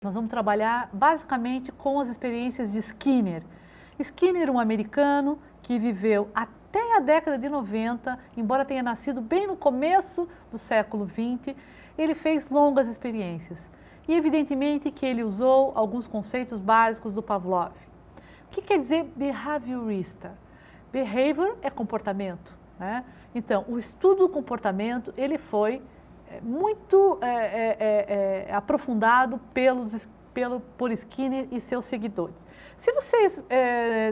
Nós vamos trabalhar basicamente com as experiências de Skinner. Skinner, um americano que viveu até a década de 90, embora tenha nascido bem no começo do século 20, ele fez longas experiências. E evidentemente que ele usou alguns conceitos básicos do Pavlov. O que quer dizer behaviorista? Behavior é comportamento, né? Então, o estudo do comportamento, ele foi muito aprofundado por Skinner e seus seguidores. Se vocês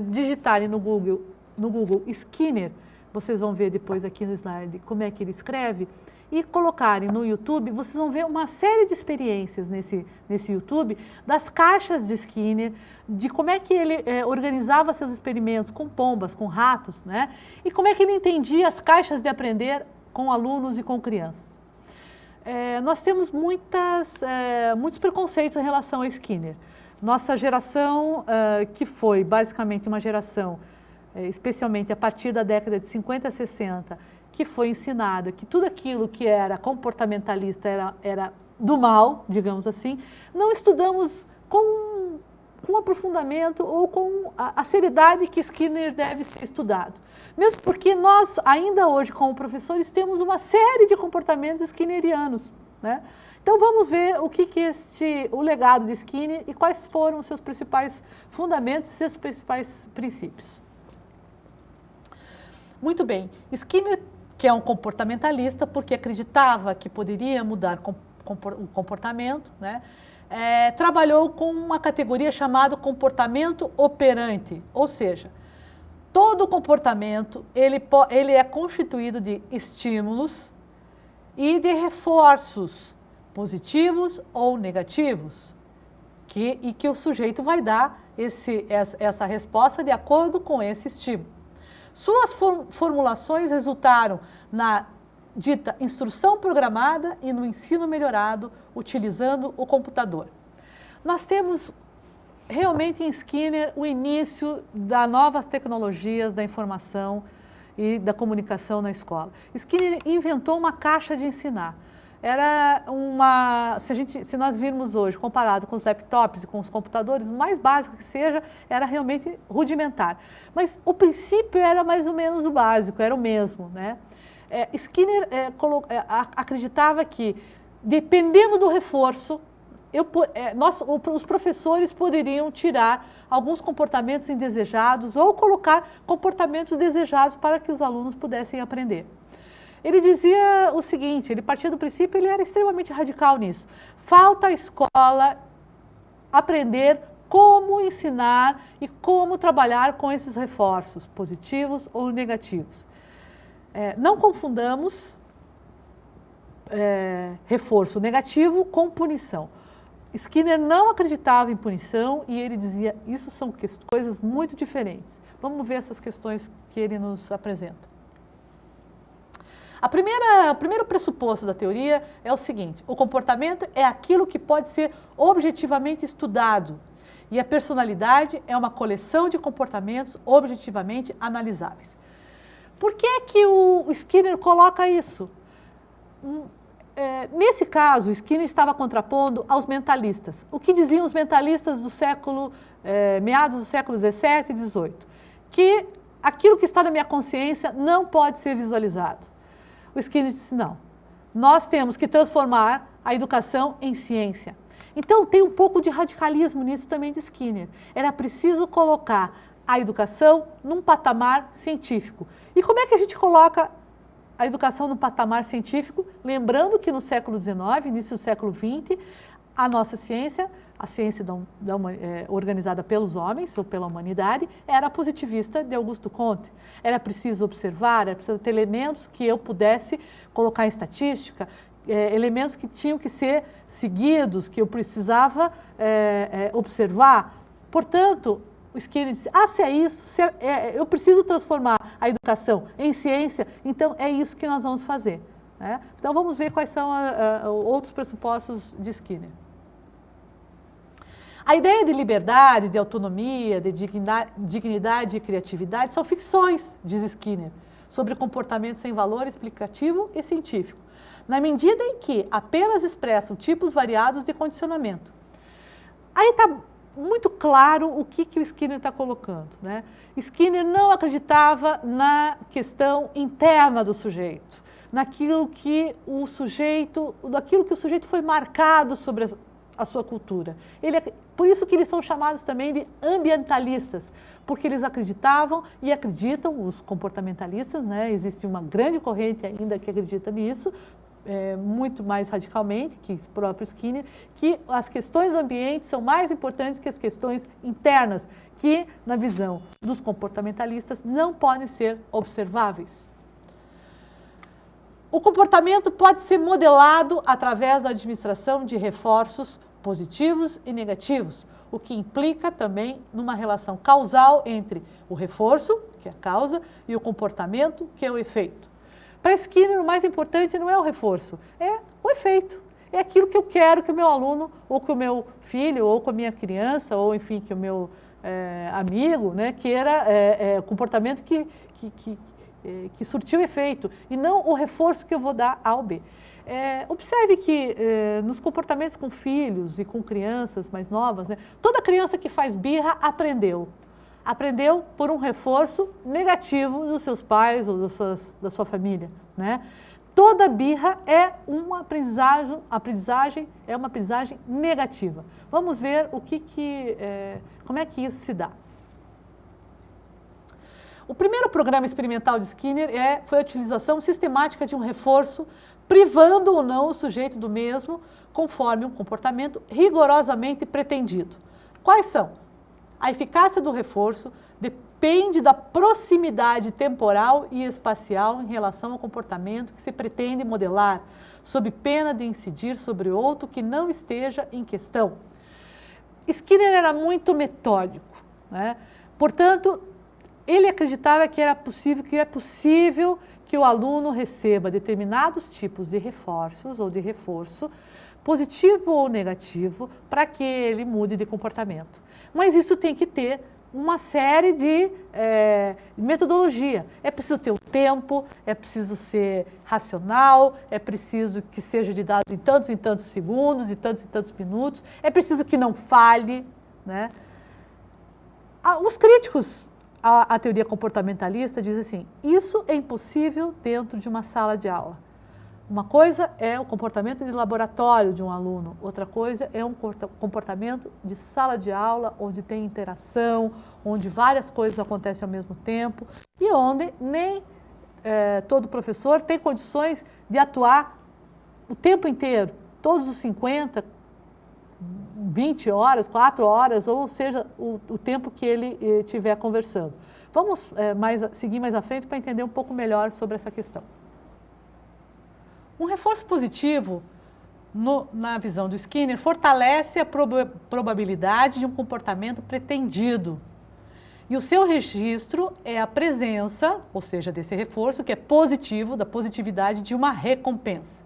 digitarem no Google Skinner, vocês vão ver depois aqui no slide como é que ele escreve, e colocarem no YouTube, vocês vão ver uma série de experiências nesse YouTube, das caixas de Skinner, de como é que ele organizava seus experimentos com pombas, com ratos, né? E como é que ele entendia as caixas de aprender com alunos e com crianças. Nós temos muitos preconceitos em relação a Skinner. Nossa geração, que foi basicamente uma geração, especialmente a partir da década de 50 a 60, que foi ensinada que tudo aquilo que era comportamentalista era do mal, digamos assim, não estudamos com aprofundamento ou com a seriedade que Skinner deve ser estudado. Mesmo porque nós, ainda hoje, como professores, temos uma série de comportamentos skinnerianos, né? Então vamos ver o que o legado de Skinner e quais foram os seus principais fundamentos e seus principais princípios. Muito bem, Skinner, que é um comportamentalista, porque acreditava que poderia mudar o comportamento, né? Trabalhou com uma categoria chamada comportamento operante, ou seja, todo comportamento ele é constituído de estímulos e de reforços positivos ou negativos, e que o sujeito vai dar essa resposta de acordo com esse estímulo. Suas formulações resultaram na dita instrução programada e no ensino melhorado utilizando o computador. Nós temos realmente em Skinner o início das novas tecnologias da informação e da comunicação na escola. Skinner inventou uma caixa de ensinar. Era se nós virmos hoje, comparado com os laptops e com os computadores, o mais básico que seja, era realmente rudimentar. Mas o princípio era mais ou menos o básico, era o mesmo, né? Skinner acreditava que, dependendo do reforço, os professores poderiam tirar alguns comportamentos indesejados ou colocar comportamentos desejados para que os alunos pudessem aprender. Ele dizia o seguinte, ele partia do princípio, ele era extremamente radical nisso. Falta à escola aprender como ensinar e como trabalhar com esses reforços, positivos ou negativos. Não confundamos reforço negativo com punição. Skinner não acreditava em punição e ele dizia, isso são coisas muito diferentes. Vamos ver essas questões que ele nos apresenta. O primeiro pressuposto da teoria é o seguinte, o comportamento é aquilo que pode ser objetivamente estudado e a personalidade é uma coleção de comportamentos objetivamente analisáveis. Por que o Skinner coloca isso? Nesse caso, Skinner estava contrapondo aos mentalistas. O que diziam os mentalistas do meados do século XVII e XVIII? Que aquilo que está na minha consciência não pode ser visualizado. O Skinner disse, não, nós temos que transformar a educação em ciência. Então, tem um pouco de radicalismo nisso também de Skinner. Era preciso colocar a educação num patamar científico. E como é que a gente coloca a educação num patamar científico? Lembrando que no século XIX, início do século XX, a nossa ciência, a ciência organizada pelos homens ou pela humanidade, era positivista de Augusto Comte. Era preciso observar, era preciso ter elementos que eu pudesse colocar em estatística, elementos que tinham que ser seguidos, que eu precisava observar. Portanto, o Skinner disse, se é isso, eu preciso transformar a educação em ciência, então é isso que nós vamos fazer, né? Então vamos ver quais são outros pressupostos de Skinner. A ideia de liberdade, de autonomia, de dignidade e criatividade são ficções, diz Skinner, sobre comportamento sem valor explicativo e científico, na medida em que apenas expressam tipos variados de condicionamento. Aí está muito claro o que o Skinner está colocando, né? Skinner não acreditava na questão interna do sujeito, naquilo que o sujeito foi marcado sobre a sua cultura. Por isso que eles são chamados também de ambientalistas, porque eles acreditavam e acreditam, os comportamentalistas, né? Existe uma grande corrente ainda que acredita nisso, muito mais radicalmente que o próprio Skinner, que as questões do ambiente são mais importantes que as questões internas, que, na visão dos comportamentalistas, não podem ser observáveis. O comportamento pode ser modelado através da administração de reforços positivos e negativos, o que implica também numa relação causal entre o reforço, que é a causa, e o comportamento, que é o efeito. Para Skinner, o mais importante não é o reforço, é o efeito. É aquilo que eu quero que o meu aluno, ou que o meu filho, ou com a minha criança, ou enfim, que o meu amigo, né, queira, o comportamento que surtiu efeito, e não o reforço que eu vou dar ao B. Observe que nos comportamentos com filhos e com crianças mais novas, né, toda criança que faz birra aprendeu por um reforço negativo dos seus pais ou da sua família, né? Toda birra é uma aprendizagem negativa. Vamos ver como é que isso se dá. O primeiro programa experimental de Skinner foi a utilização sistemática de um reforço, privando ou não o sujeito do mesmo, conforme um comportamento rigorosamente pretendido. Quais são? A eficácia do reforço depende da proximidade temporal e espacial em relação ao comportamento que se pretende modelar, sob pena de incidir sobre outro que não esteja em questão. Skinner era muito metódico, né? Portanto, ele acreditava que é possível que o aluno receba determinados tipos de reforços ou de reforço, positivo ou negativo, para que ele mude de comportamento. Mas isso tem que ter uma série de metodologia. É preciso ter o tempo, é preciso ser racional, é preciso que seja de dado em tantos segundos, em tantos minutos, é preciso que não falhe, né? Os críticos à teoria comportamentalista dizem assim, isso é impossível dentro de uma sala de aula. Uma coisa é o comportamento de laboratório de um aluno, outra coisa é um comportamento de sala de aula, onde tem interação, onde várias coisas acontecem ao mesmo tempo e onde nem todo professor tem condições de atuar o tempo inteiro, todos os 50, 20 horas, 4 horas, ou seja, o tempo que ele estiver conversando. Vamos seguir mais à frente para entender um pouco melhor sobre essa questão. Um reforço positivo, na visão do Skinner, fortalece a probabilidade de um comportamento pretendido. E o seu registro é a presença, ou seja, desse reforço, que é positivo, da positividade de uma recompensa.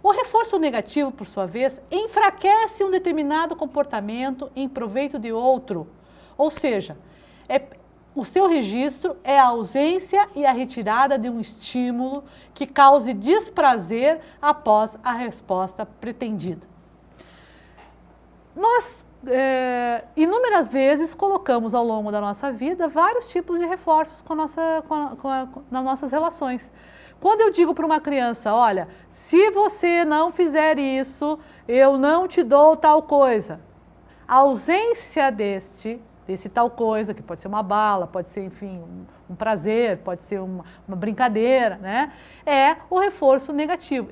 O reforço negativo, por sua vez, enfraquece um determinado comportamento em proveito de outro. Ou seja, o seu registro é a ausência e a retirada de um estímulo que cause desprazer após a resposta pretendida. Nós, inúmeras vezes, colocamos ao longo da nossa vida vários tipos de reforços nas nossas relações. Quando eu digo para uma criança, olha, se você não fizer isso, eu não te dou tal coisa. A ausência desse tal coisa, que pode ser uma bala, pode ser, enfim, um prazer, pode ser uma brincadeira, né? É o reforço negativo.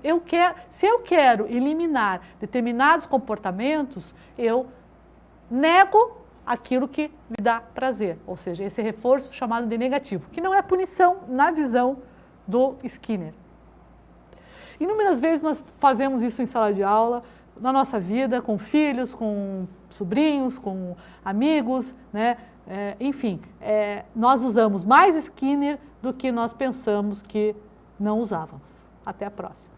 Se eu quero eliminar determinados comportamentos, eu nego aquilo que me dá prazer, ou seja, esse reforço chamado de negativo, que não é punição na visão do Skinner. Inúmeras vezes nós fazemos isso em sala de aula, na nossa vida, com filhos, com sobrinhos, com amigos, né? Enfim, nós usamos mais Skinner do que nós pensamos que não usávamos. Até a próxima.